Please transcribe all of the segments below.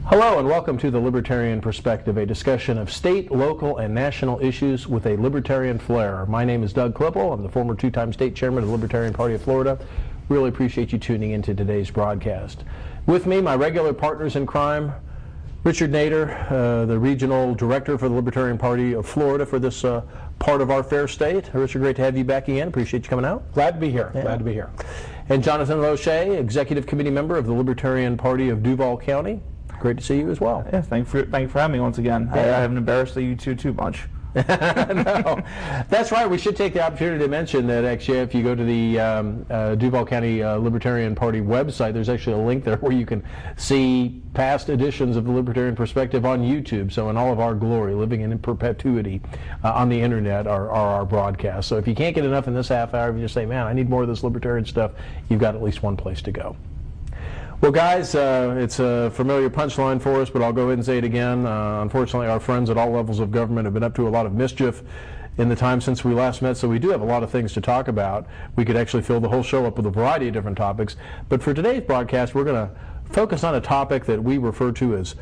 Hello and welcome to the Libertarian Perspective, a discussion of state, local, and national issues with a libertarian flair. My name is Doug Klippel. I'm the former two-time state chairman of the Libertarian Party of Florida. Really appreciate you tuning into today's broadcast. With me, my regular partners in crime, Richard Nader, the regional director for the Libertarian Party of Florida for this part of our fair state. Richard, great to have you back again. Appreciate you coming out. Glad to be here. Yeah. Glad to be here. And Jonathan Loesche, executive committee member of the Libertarian Party of Duval County. Great to see you as well. Yeah, thank you for having me once again. Yeah. I haven't embarrassed you too much. No, that's right. We should take the opportunity to mention that actually if you go to the Duval County Libertarian Party website, there's actually a link there where you can see past editions of the Libertarian Perspective on YouTube. So in all of our glory, living in perpetuity on the internet are our broadcasts. So if you can't get enough in this half hour, if you just say, man, I need more of this libertarian stuff, you've got at least one place to go. Well, guys, it's a familiar punchline for us, but I'll go ahead and say it again. Unfortunately, our friends at all levels of government have been up to a lot of mischief in the time since we last met, so we do have a lot of things to talk about. We could actually fill the whole show up with a variety of different topics. But for today's broadcast, we're going to focus on a topic that we refer to as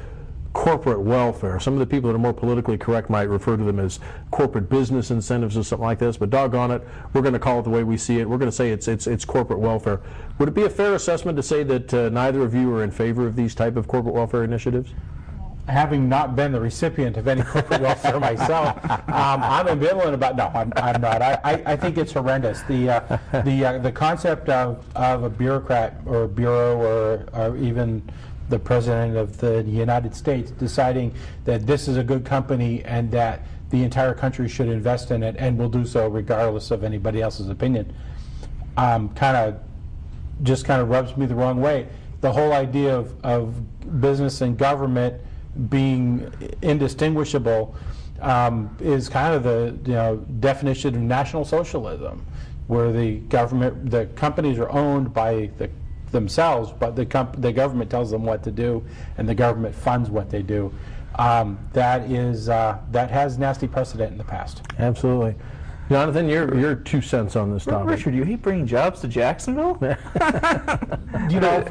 corporate welfare. Some of the people that are more politically correct might refer to them as corporate business incentives or something like this, but doggone it, we're going to call it the way we see it. We're going to say it's corporate welfare. Would it be a fair assessment to say that neither of you are in favor of these type of corporate welfare initiatives? Having not been the recipient of any corporate welfare myself, I'm ambivalent about. No, I'm not. I think it's horrendous. The concept of a bureaucrat or a bureau or even the President of the United States deciding that this is a good company and that the entire country should invest in it and will do so regardless of anybody else's opinion, kind of rubs me the wrong way. The whole idea of business and government being indistinguishable is kind of the definition of National Socialism, where the companies are owned by themselves, but the government tells them what to do, and the government funds what they do. That has nasty precedent in the past. Absolutely. Jonathan, your 2 cents on this topic. Richard, you hate bringing jobs to Jacksonville? You know,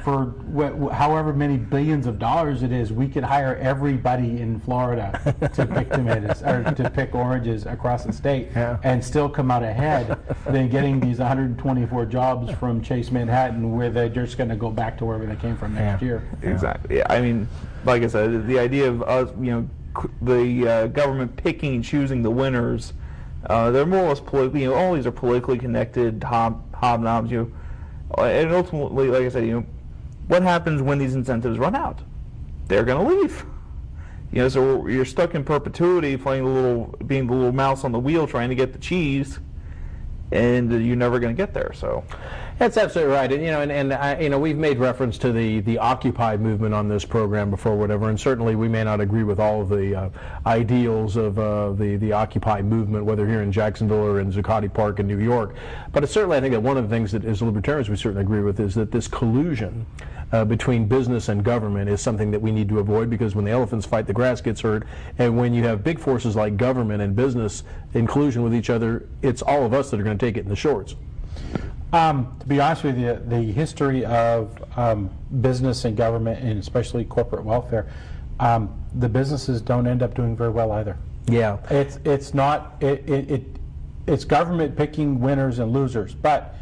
for however many billions of dollars it is, we could hire everybody in Florida to pick tomatoes or to pick oranges across the state, and still come out ahead than getting these 124 jobs from Chase Manhattan, where they're just going to go back to wherever they came from next year. Exactly. Yeah. I mean, like I said, the idea of us, the government picking and choosing the winners. They're more or less politically, all these are politically connected hobnobs, and ultimately, like I said, what happens when these incentives run out? They're going to leave. So you're stuck in perpetuity, being the little mouse on the wheel, trying to get the cheese, and you're never going to get there. So. That's absolutely right, and we've made reference to the Occupy movement on this program before, whatever, and certainly we may not agree with all of the ideals of the Occupy movement, whether here in Jacksonville or in Zuccotti Park in New York. But it's certainly, I think that one of the things that as libertarians we certainly agree with is that this collusion between business and government is something that we need to avoid, because when the elephants fight, the grass gets hurt, and when you have big forces like government and business in collusion with each other, it's all of us that are going to take it in the shorts. To be honest with you, the history of business and government, and especially corporate welfare, the businesses don't end up doing very well either. Yeah, it's government picking winners and losers, but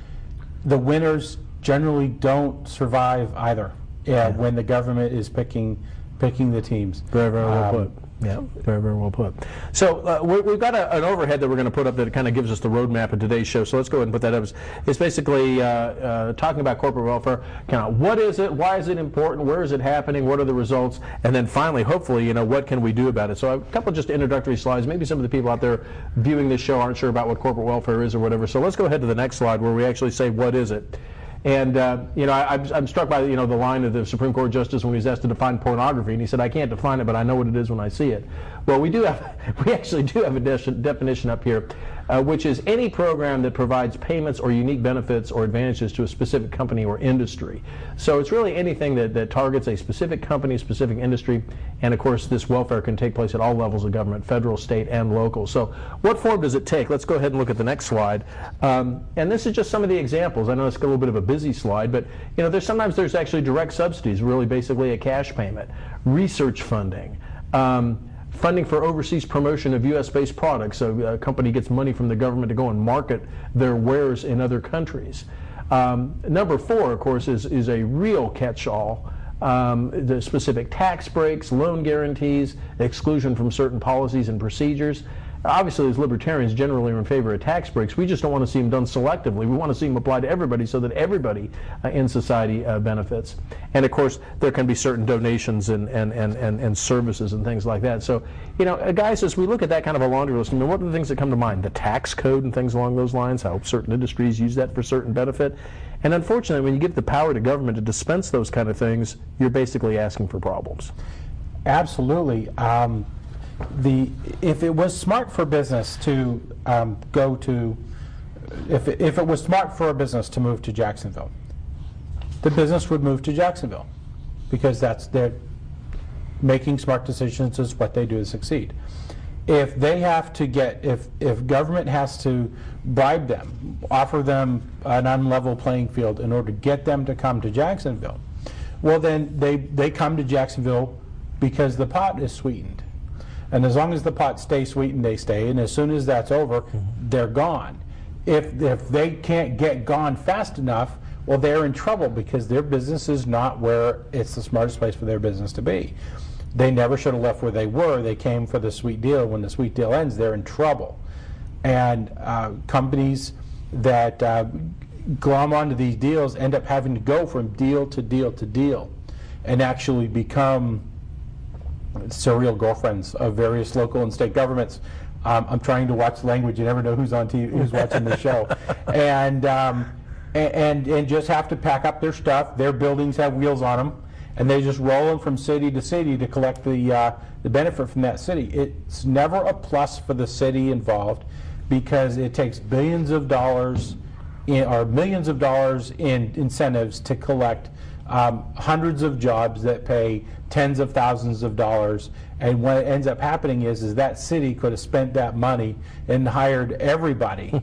the winners generally don't survive either. When the government is picking the teams. Very, very well put. Yeah, very, very well put. So we've got an overhead that we're going to put up that kind of gives us the roadmap of today's show. So let's go ahead and put that up. It's basically talking about corporate welfare. Kind of what is it? Why is it important? Where is it happening? What are the results? And then finally, hopefully, what can we do about it? So a couple just introductory slides. Maybe some of the people out there viewing this show aren't sure about what corporate welfare is or whatever. So let's go ahead to the next slide where we actually say what is it. And I'm struck by the line of the Supreme Court justice when he was asked to define pornography, and he said, "I can't define it, but I know what it is when I see it." Well, we actually do have a definition up here, which is any program that provides payments or unique benefits or advantages to a specific company or industry. So it's really anything that targets a specific company, specific industry, and of course this welfare can take place at all levels of government, federal, state, and local. So what form does it take? Let's go ahead and look at the next slide. And this is just some of the examples. I know it's a little bit of a busy slide, but sometimes there's actually direct subsidies, really basically a cash payment, research funding, funding for overseas promotion of U.S.-based products, so a company gets money from the government to go and market their wares in other countries. Number 4, of course, is a real catch-all. The specific tax breaks, loan guarantees, exclusion from certain policies and procedures. Obviously, as libertarians generally are in favor of tax breaks. We just don't want to see them done selectively. We want to see them applied to everybody so that everybody in society benefits. And of course, there can be certain donations and services and things like that. So, guys, as we look at that kind of a laundry list, what are the things that come to mind? The tax code and things along those lines, how certain industries use that for certain benefit. And unfortunately, when you give the power to government to dispense those kind of things, you're basically asking for problems. Absolutely. If it was smart for business to if it was smart for a business to move to Jacksonville, the business would move to Jacksonville, because they're making smart decisions is what they do to succeed. If they have to if government has to bribe them, offer them an unlevel playing field in order to get them to come to Jacksonville, well then they come to Jacksonville because the pot is sweetened. And as long as the pot stays sweetened, they stay. And as soon as that's over, they're gone. If they can't get gone fast enough, well, they're in trouble, because their business is not where it's the smartest place for their business to be. They never should have left where they were. They came for the sweet deal. When the sweet deal ends, they're in trouble. And companies that glom onto these deals end up having to go from deal to deal to deal and actually become serial girlfriends of various local and state governments. I'm trying to watch language. You never know who's on TV, who's watching the show, and just have to pack up their stuff. Their buildings have wheels on them, and they just roll them from city to city to collect the benefit from that city. It's never a plus for the city involved, because it takes billions of dollars or millions of dollars in incentives to collect hundreds of jobs that pay tens of thousands of dollars. And what ends up happening is that city could have spent that money and hired everybody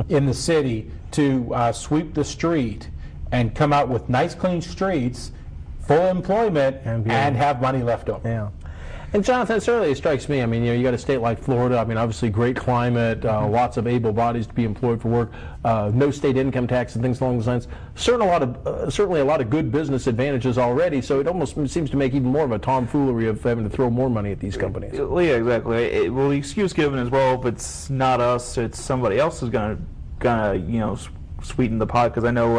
in the city to sweep the street and come out with nice clean streets, full employment, and have money left over. Yeah. And Jonathan, it certainly strikes me, you got a state like Florida, obviously great climate, lots of able bodies to be employed for work, no state income tax and things along those lines. Certainly a lot of good business advantages already, so it almost seems to make even more of a tomfoolery of having to throw more money at these companies. Well, yeah, exactly. Well, the excuse given as well, if it's not us, it's somebody else is gonna sweeten the pot, because I know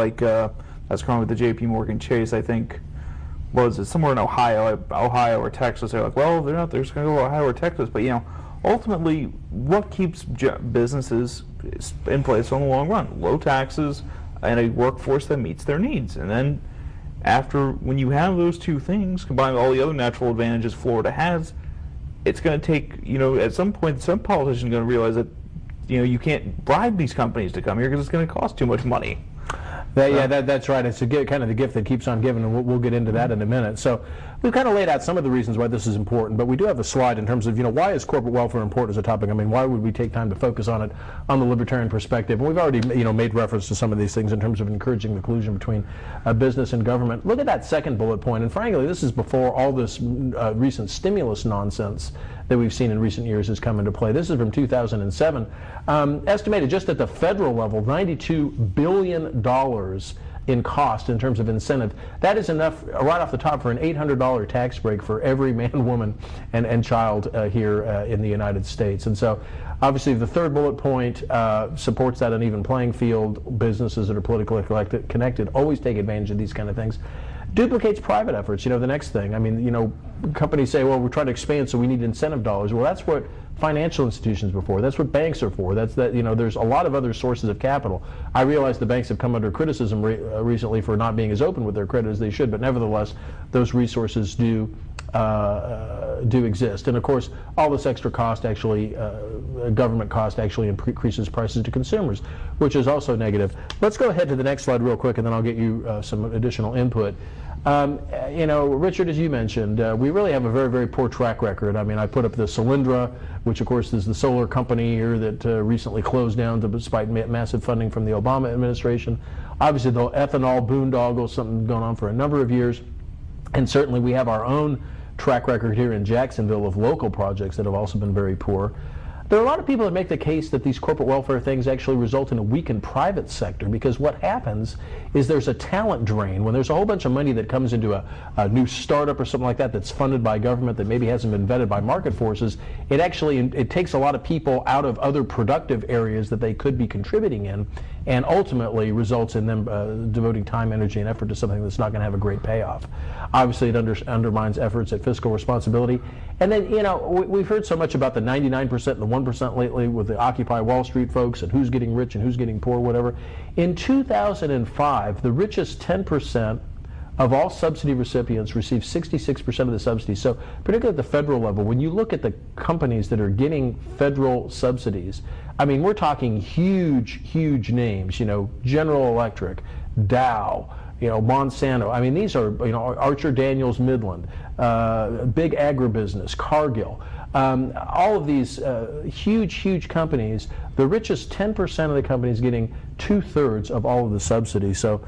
that's going with the J.P. Morgan Chase, I think. Was it somewhere in Ohio or Texas? They're like, well, they're not. They're just going to go to Ohio or Texas. But ultimately, what keeps businesses in place in the long run? Low taxes and a workforce that meets their needs. And then, when you have those two things combined with all the other natural advantages Florida has, it's going to take. At some point, some politician is going to realize that you can't bribe these companies to come here because it's going to cost too much money. That's right. It's kind of the gift that keeps on giving, and we'll get into that in a minute. So we've kind of laid out some of the reasons why this is important, but we do have a slide in terms of, why is corporate welfare important as a topic? Why would we take time to focus on it on the libertarian perspective? And we've already, made reference to some of these things in terms of encouraging the collusion between business and government. Look at that second bullet point, and frankly, this is before all this recent stimulus nonsense that we've seen in recent years has come into play. This is from 2007. Estimated just at the federal level, $92 billion in cost in terms of incentive. That is enough right off the top for an $800 tax break for every man, woman, and child here in the United States. And so obviously the third bullet point supports that uneven playing field. Businesses that are politically connected always take advantage of these kind of things. Duplicates private efforts. The next thing. I mean, companies say, well, we're trying to expand, so we need incentive dollars. Well, that's what financial institutions are for. That's what banks are for. There's a lot of other sources of capital. I realize the banks have come under criticism recently for not being as open with their credit as they should, but nevertheless, those resources do exist. And of course, all this extra cost actually, government cost actually increases prices to consumers, which is also negative. Let's go ahead to the next slide real quick, and then I'll get you some additional input. Richard, as you mentioned, we really have a very, very poor track record. I mean, I put up the Solyndra, which of course is the solar company here that recently closed down despite massive funding from the Obama administration. Obviously, the ethanol boondoggle, something going on for a number of years. And certainly we have our own track record here in Jacksonville of local projects that have also been very poor. There are a lot of people that make the case that these corporate welfare things actually result in a weakened private sector, because what happens is there's a talent drain. When there's a whole bunch of money that comes into a new startup or something like that that's funded by government that maybe hasn't been vetted by market forces, it takes a lot of people out of other productive areas that they could be contributing in, and ultimately results in them devoting time, energy, and effort to something that's not going to have a great payoff. Obviously, it undermines efforts at fiscal responsibility. And then, we've heard so much about the 99% and the 1% lately with the Occupy Wall Street folks and who's getting rich and who's getting poor, whatever. In 2005, the richest 10% of all subsidy recipients received 66% of the subsidies. So particularly at the federal level, when you look at the companies that are getting federal subsidies, I mean, we're talking huge, huge names, General Electric, Dow, Monsanto. I mean, these are, Archer Daniels Midland, big agribusiness, Cargill. All of these huge, huge companies, the richest 10% of the companies getting 2/3 of all of the subsidies. So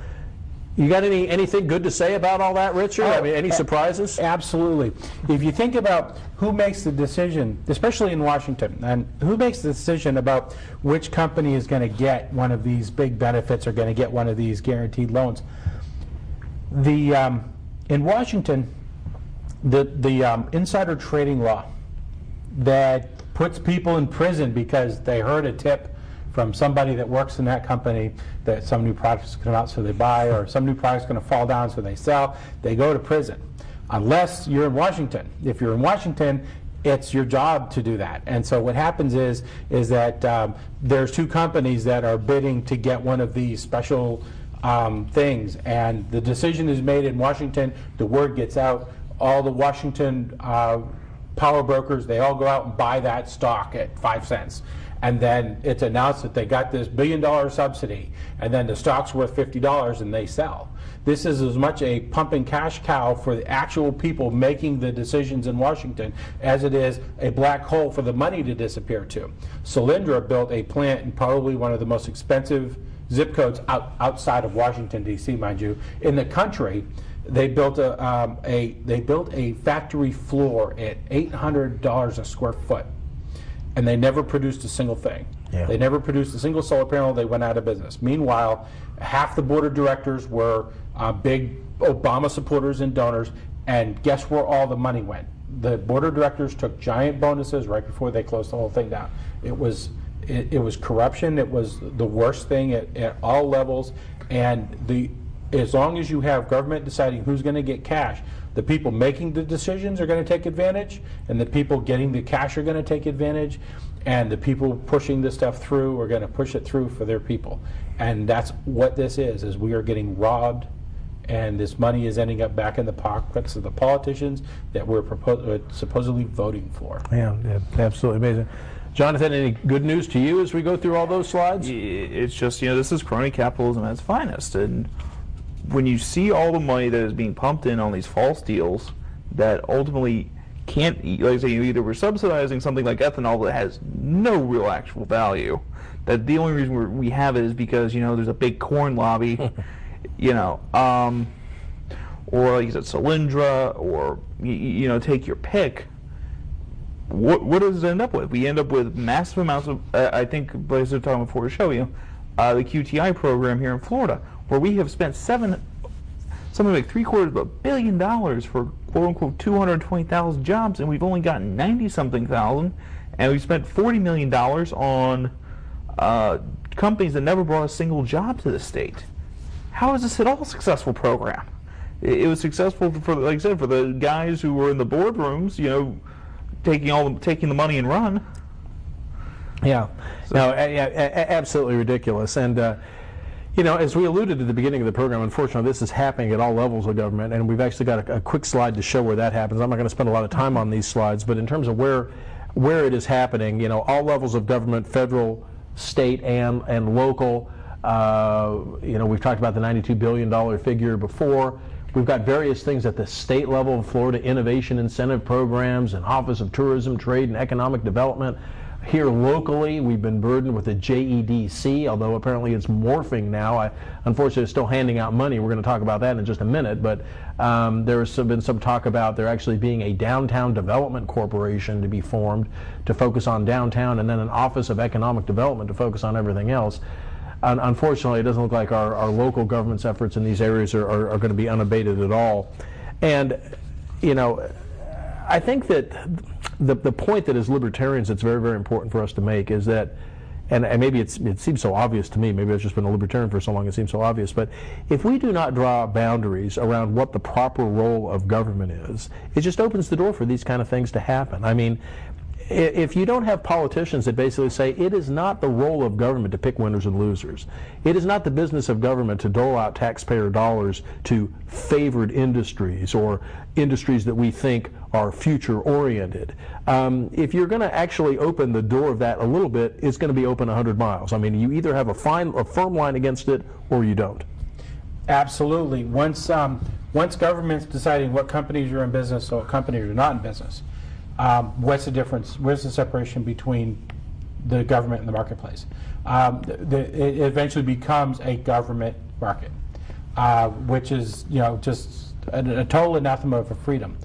you got anything good to say about all that, Richard? I mean, any surprises? Absolutely. If you think about who makes the decision, especially in Washington, and who makes the decision about which company is going to get one of these big benefits or going to get one of these guaranteed loans, in Washington, the insider trading law that puts people in prison because they heard a tip from somebody that works in that company that some new product's going to come out, so they buy, or some new product's going to fall down, so they sell, they go to prison. Unless you're in Washington. If you're in Washington, it's your job to do that. And so what happens is that there's two companies that are bidding to get one of these special things, and the decision is made in Washington, the word gets out, all the Washington power brokers, they all go out and buy that stock at 5 cents. And then it's announced that they got this $1 billion subsidy, and then the stock's worth $50 and they sell. This is as much a pumping cash cow for the actual people making the decisions in Washington as it is a black hole for the money to disappear to. Solyndra built a plant in probably one of the most expensive zip codes outside of Washington, D.C., mind you, in the country. They built a factory floor at $800 a square foot. And they never produced a single thing. Yeah. They never produced a single solar panel. They went out of business. Meanwhile, half the board of directors were big Obama supporters and donors, and guess where all the money went? The board of directors took giant bonuses right before they closed the whole thing down. It was corruption. It was the worst thing at all levels. And as long as you have government deciding who's going to get cash, the people making the decisions are going to take advantage, and the people getting the cash are going to take advantage, and the people pushing this stuff through are going to push it through for their people. And that's what this is we are getting robbed, and this money is ending up back in the pockets of the politicians that we're supposedly voting for. Yeah, absolutely amazing. Jonathan, any good news to you as we go through all those slides? It's just, this is crony capitalism at its finest. And when you see all the money that is being pumped in on these false deals that ultimately can't, like I say, either we're subsidizing something like ethanol that has no real actual value, that the only reason we have it is because, there's a big corn lobby, or like you said, Solyndra, or, take your pick. What does it end up with? We end up with massive amounts of, I think, like I was talking before the show, the QTI program here in Florida, where we have spent something like $750 million for quote-unquote 220,000 jobs, and we've only gotten 90-something thousand, and we've spent $40 million on companies that never brought a single job to the state. How is this at all a successful program? it was successful for, like I said, for the guys who were in the boardrooms, taking the money and run. Yeah, no, absolutely ridiculous. And as we alluded at the beginning of the program, unfortunately, this is happening at all levels of government, and we've actually got a quick slide to show where that happens. I'm not going to spend a lot of time on these slides, but in terms of where it is happening, all levels of government, federal, state, and local. We've talked about the $92 billion figure before. We've got various things at the state level, Florida Innovation Incentive Programs and Office of Tourism, Trade, and Economic Development. Here locally, we've been burdened with the JEDC, although apparently it's morphing now. Unfortunately, it's still handing out money. We're going to talk about that in just a minute, but there's been some talk about there actually being a downtown development corporation to be formed to focus on downtown, and then an Office of Economic Development to focus on everything else. Unfortunately, it doesn't look like our local government's efforts in these areas are going to be unabated at all. And, I think that the point that as libertarians it's very, very important for us to make is that, and maybe it seems so obvious to me, maybe I've just been a libertarian for so long it seems so obvious, but if we do not draw boundaries around what the proper role of government is, it just opens the door for these kind of things to happen. I mean, if you don't have politicians that basically say it is not the role of government to pick winners and losers, it is not the business of government to dole out taxpayer dollars to favored industries or industries that we think are future oriented. If you're going to actually open the door of that a little bit, it's going to be open 100 miles. I mean, you either have a firm line against it or you don't. Absolutely. Once government's deciding what companies are in business or what companies are not in business, what's the difference? Where's the separation between the government and the marketplace? It eventually becomes a government market, which is just a total anathema for freedom.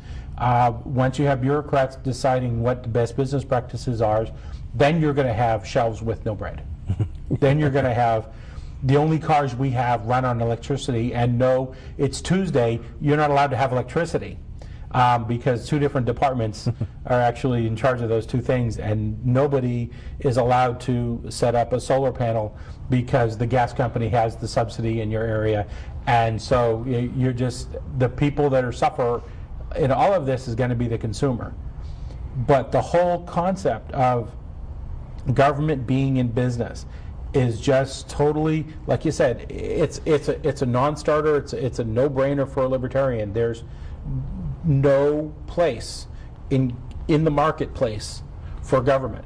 Once you have bureaucrats deciding what the best business practices are, then you're going to have shelves with no bread. Then you're going to have the only cars we have run on electricity, and no, it's Tuesday, you're not allowed to have electricity. Because two different departments are actually in charge of those two things, and nobody is allowed to set up a solar panel because the gas company has the subsidy in your area, and so you're just, the people that are suffer in all of this is going to be the consumer. But the whole concept of government being in business is just totally, like you said, it's a non-starter. It's a no-brainer for a libertarian. There's no place in the marketplace for government.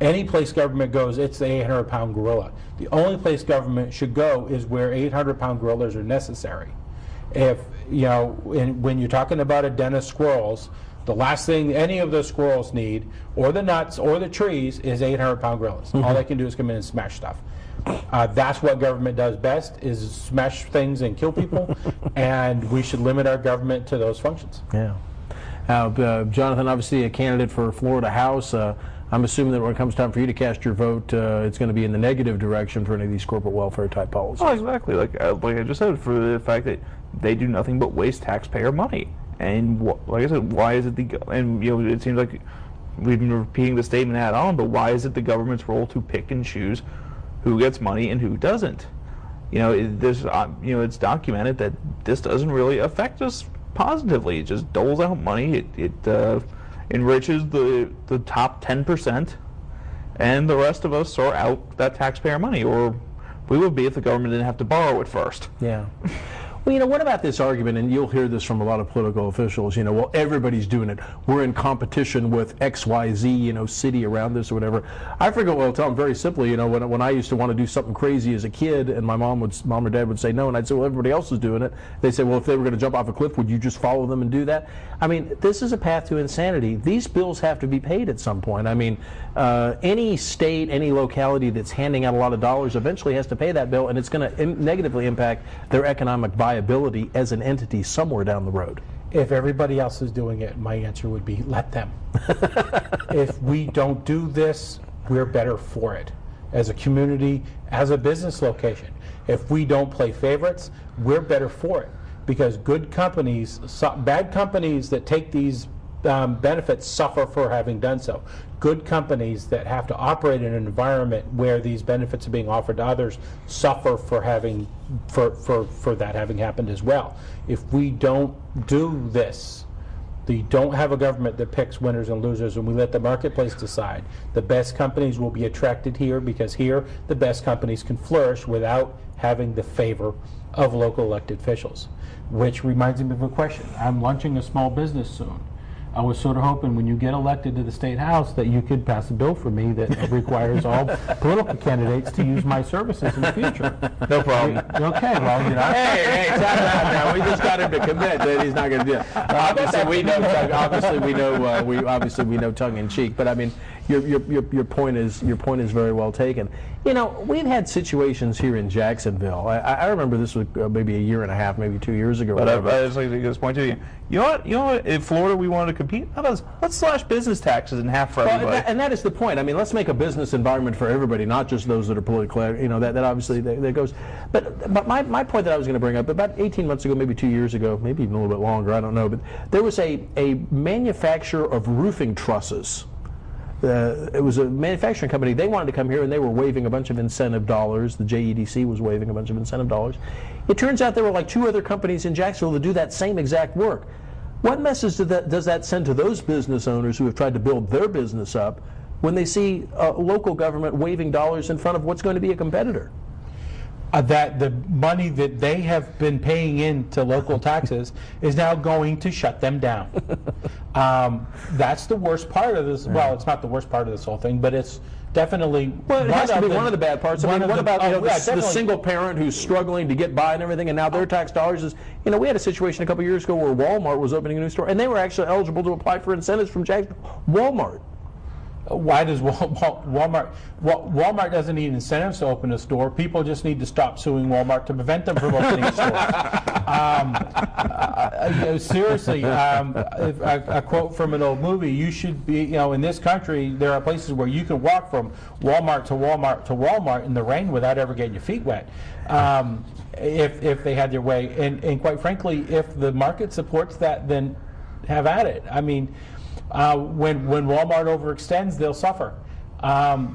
Any place government goes, it's the 800-pound gorilla. The only place government should go is where 800-pound gorillas are necessary. If when you're talking about a den of squirrels, the last thing any of those squirrels need, or the nuts or the trees, is 800-pound gorillas. All they can do is come in and smash stuff. That's what government does best, is smash things and kill people, and we should limit our government to those functions. Yeah. Now, Jonathan, obviously a candidate for Florida House. I'm assuming that when it comes time for you to cast your vote, it's going to be in the negative direction for any of these corporate welfare type policies. Oh, exactly. Like I just said, for the fact that they do nothing but waste taxpayer money. And like I said, why is it it seems like we've been repeating the statement ad on, but why is it the government's role to pick and choose who gets money and who doesn't? It's documented that this doesn't really affect us positively. It just doles out money. It enriches the top 10%, and the rest of us are out that taxpayer money, or we would be if the government didn't have to borrow it first. Yeah. Well, what about this argument, and you'll hear this from a lot of political officials, well, everybody's doing it. We're in competition with XYZ, city around this or whatever. I forget what I'll tell them very simply, when I used to want to do something crazy as a kid, and my mom or dad would say no, and I'd say, well, everybody else is doing it. They'd say, well, if they were going to jump off a cliff, would you just follow them and do that? I mean, this is a path to insanity. These bills have to be paid at some point. I mean, any state, any locality that's handing out a lot of dollars eventually has to pay that bill, and it's going to negatively impact their economic viability as an entity somewhere down the road. If everybody else is doing it, my answer would be let them. If we don't do this, we're better for it. As a community, as a business location. If we don't play favorites, we're better for it. Because good companies, bad companies that take these benefits suffer for having done so. Good companies that have to operate in an environment where these benefits are being offered to others suffer for having for that having happened as well. If we don't do this, you don't have a government that picks winners and losers, and we let the marketplace decide, the best companies will be attracted here, because here the best companies can flourish without having the favor of local elected officials. Which reminds me of a question. I'm launching a small business soon. I was sort of hoping when you get elected to the State House that you could pass a bill for me that requires all political candidates to use my services in the future. No problem. Okay, well, you know. Hey, time out now. We just got him to commit that he's not going to do it. Obviously, we know tongue in cheek, but I mean, your point is very well taken. You know, we've had situations here in Jacksonville. I remember this was maybe a year and a half, maybe 2 years ago. But I just like to get this point to you. You know what? In Florida, we wanted to compete. Let's slash business taxes in half for everybody. And that is the point. I mean, let's make a business environment for everybody, not just those that are politically. You know, that obviously that goes. But my point that I was going to bring up about 18 months ago, maybe 2 years ago, maybe even a little bit longer. I don't know. But there was a manufacturer of roofing trusses. It was a manufacturing company. They wanted to come here, and they were waiving a bunch of incentive dollars. The JEDC was waiving a bunch of incentive dollars. It turns out there were like 2 other companies in Jacksonville that do that same exact work. What message does that send to those business owners who have tried to build their business up when they see local government waiving dollars in front of what's going to be a competitor? That the money that they have been paying into local taxes is now going to shut them down. That's the worst part of this. Well, it's not the worst part of this whole thing, but it's definitely. Well, it has to be one of the bad parts. I mean, what about the single parent who's struggling to get by and everything, and now their tax dollars is. You know, we had a situation a couple years ago where Walmart was opening a new store, and they were actually eligible to apply for incentives from Jacksonville. Walmart. Why does Walmart doesn't need incentives to open a store? People just need to stop suing Walmart to prevent them from opening a store. Seriously, a quote from an old movie: "You should be, in this country, there are places where you can walk from Walmart to Walmart to Walmart in the rain without ever getting your feet wet." If they had their way, and quite frankly, if the market supports that, then have at it. I mean. When Walmart overextends, they'll suffer.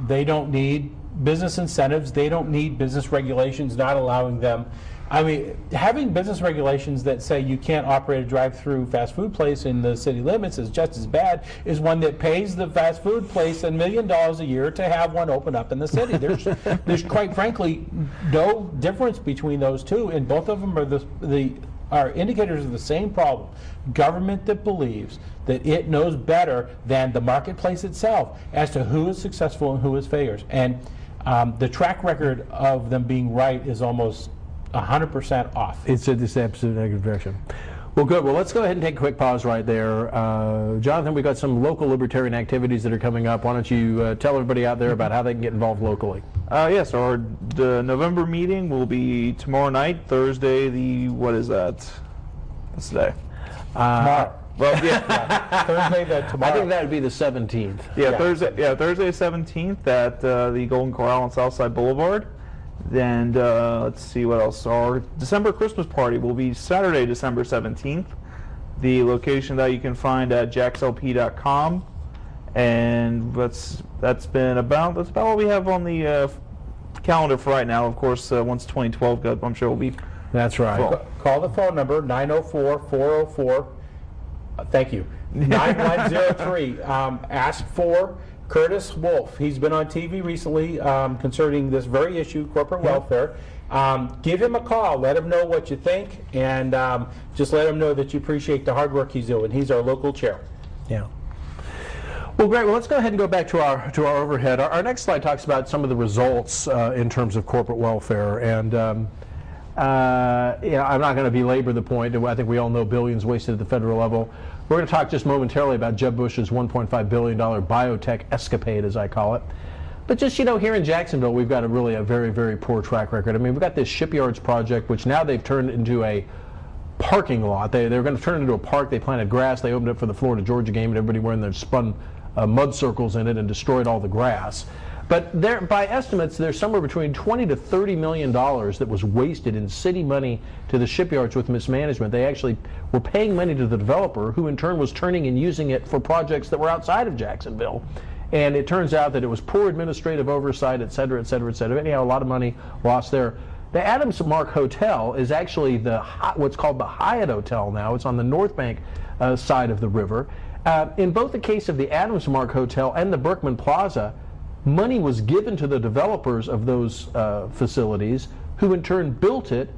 They don't need business incentives. They don't need business regulations not allowing them. I mean, having business regulations that say you can't operate a drive-through fast food place in the city limits is just as bad as one that pays the fast food place $1 million a year to have one open up in the city. There's quite frankly no difference between those two, and both of them are indicators of the same problem. Government that believes that it knows better than the marketplace itself as to who is successful and who is failures. And the track record of them being right is almost 100% off. It's this absolute negative direction. Well, good. Well, let's go ahead and take a quick pause right there. Jonathan, we've got some local libertarian activities that are coming up. Why don't you tell everybody out there about how they can get involved locally? Yes, our November meeting will be tomorrow night, Thursday, what is that? What's today? Tomorrow. Well, yeah. Thursday, tomorrow. I think that would be the 17th. Yeah, Thursday 17th at the Golden Corral on Southside Boulevard. And let's see what else. Our December Christmas party will be Saturday, December 17th. The location that you can find at jaxlp.com. And that's about what we have on the calendar for right now. Of course, once 2012 goes, I'm sure we'll be. That's right. Full. Call the phone number 904-404. Thank you. 9103. Ask for Curtis Wolf. He's been on TV recently concerning this very issue, corporate welfare. Give him a call. Let him know what you think, and just let him know that you appreciate the hard work he's doing. He's our local chair. Yeah. Well, great. Well, let's go ahead and go back to our overhead. Our next slide talks about some of the results in terms of corporate welfare, and I'm not going to belabor the point. I think we all know billions wasted at the federal level. We're going to talk just momentarily about Jeb Bush's $1.5 billion biotech escapade, as I call it. But just, here in Jacksonville, we've got a very, very poor track record. I mean, we've got this shipyards project, which now they've turned into a parking lot. They're going to turn it into a park. They planted grass. They opened it for the Florida-Georgia game, and everybody were in there spun mud circles in it and destroyed all the grass. But there, by estimates, there's somewhere between $20 to $30 million that was wasted in city money to the shipyards with mismanagement. They actually were paying money to the developer, who in turn was turning and using it for projects that were outside of Jacksonville. And it turns out that it was poor administrative oversight, et cetera, et cetera, et cetera. Anyhow, a lot of money lost there. The Adams Mark Hotel is actually what's called the Hyatt Hotel now. It's on the North Bank side of the river. In both the case of the Adams Mark Hotel and the Berkman Plaza, money was given to the developers of those facilities, who in turn built it,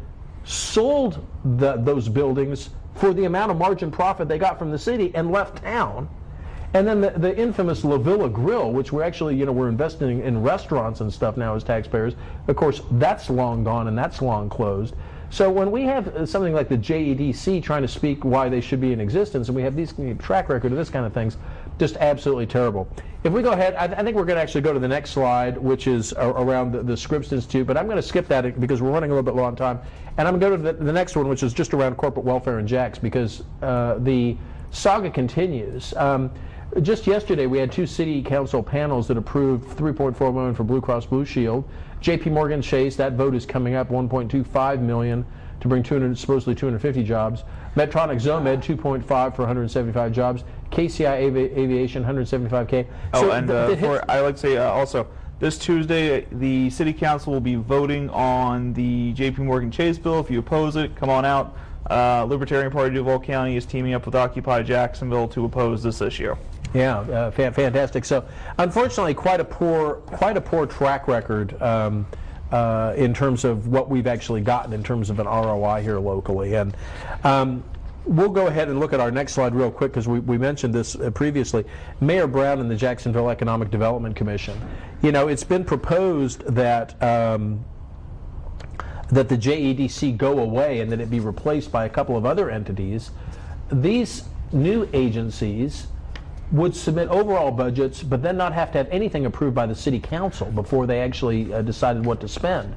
sold those buildings for the amount of margin profit they got from the city, and left town. And then the infamous La Villa Grill, which we're actually, we're investing in restaurants and stuff now as taxpayers. Of course, that's long gone and that's long closed. So when we have something like the JEDC trying to speak why they should be in existence, and we have these track record of this kind of things, just absolutely terrible. If we go ahead, I think we're going to actually go to the next slide, which is around the Scripps Institute, but I'm going to skip that because we're running a little bit low on time. And I'm going to go to the next one, which is just around corporate welfare and Jacks, because the saga continues. Just yesterday, we had 2 city council panels that approved $3.4 million for Blue Cross Blue Shield. J.P. Morgan Chase, that vote is coming up, $1.25 million to bring supposedly 250 jobs. Medtronic Zomed, $2.5 for 175 jobs. KCI Aviation, $175K. Oh, and I like to say also, this Tuesday, the City Council will be voting on the J.P. Morgan Chase bill. If you oppose it, come on out. Libertarian Party of Duval County is teaming up with Occupy Jacksonville to oppose this issue. Yeah, fantastic. So, unfortunately, quite a poor track record in terms of what we've actually gotten in terms of an ROI here locally. And we'll go ahead and look at our next slide real quick, because we mentioned this previously. Mayor Brown and the Jacksonville Economic Development Commission. It's been proposed that that the JEDC go away and that it be replaced by a couple of other entities. These new agencies would submit overall budgets, but then not have to have anything approved by the city council before they actually decided what to spend.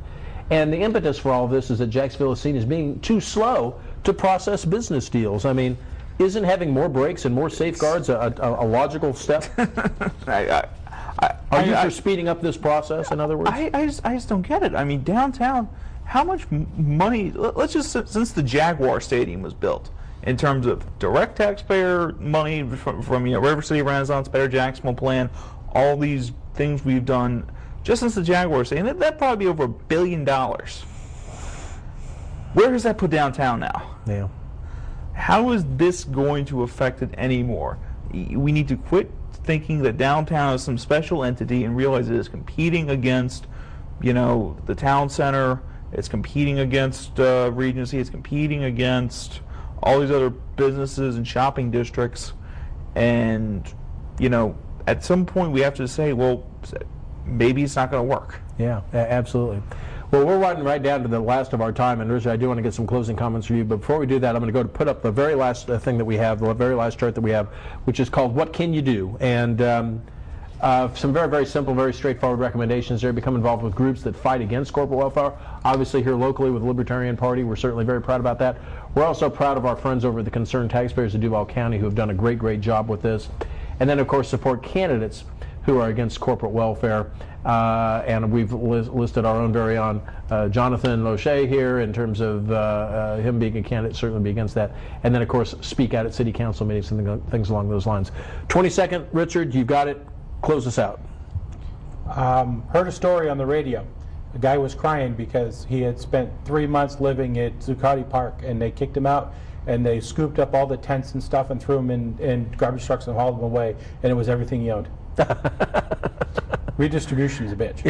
And the impetus for all of this is that Jacksonville is seen as being too slow to process business deals. I mean, isn't having more breaks and more safeguards a logical step? Are you for speeding up this process, in other words? I just don't get it. I mean, downtown, how much money, let's just, since the Jaguar Stadium was built, in terms of direct taxpayer money from River City Renaissance, Better Jacksonville Plan, all these things we've done just since the Jaguar Stadium, that'd probably be over $1 billion. Where does that put downtown now? Yeah. How is this going to affect it anymore? We need to quit thinking that downtown is some special entity and realize it is competing against, the town center. It's competing against Regency. It's competing against all these other businesses and shopping districts. And, at some point we have to say, well, maybe it's not going to work. Yeah, absolutely. Well, we're running right down to the last of our time, and Richard, I do want to get some closing comments from you. But before we do that, I'm going to go to put up the very last thing that we have, the very last chart that we have, which is called "What Can You Do?" And some very, very simple, very straightforward recommendations there. Become involved with groups that fight against corporate welfare. Obviously, here locally with the Libertarian Party, we're certainly very proud about that. We're also proud of our friends over at the Concerned Taxpayers of Duval County, who have done a great, great job with this. And then, of course, support candidates who are against corporate welfare. And we've listed our own very own Jonathan Loesche here in terms of him being a candidate, certainly be against that. And then, of course, speak out at city council meetings and things along those lines. 22nd, Richard, you've got it. Close us out. Heard a story on the radio. A guy was crying because he had spent 3 months living at Zuccotti Park, and they kicked him out, and they scooped up all the tents and stuff and threw them in garbage trucks and hauled them away, and it was everything he owned. Redistribution is a bitch.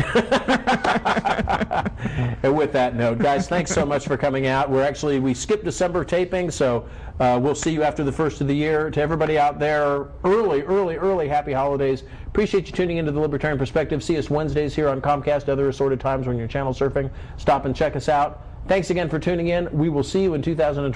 And with that note, guys, thanks so much for coming out. We skipped December taping, so we'll see you after the first of the year. To everybody out there, early happy holidays. Appreciate you tuning into the Libertarian Perspective. See us Wednesdays here on Comcast, other assorted times when you're channel surfing. Stop and check us out. Thanks again for tuning in. We will see you in 2012.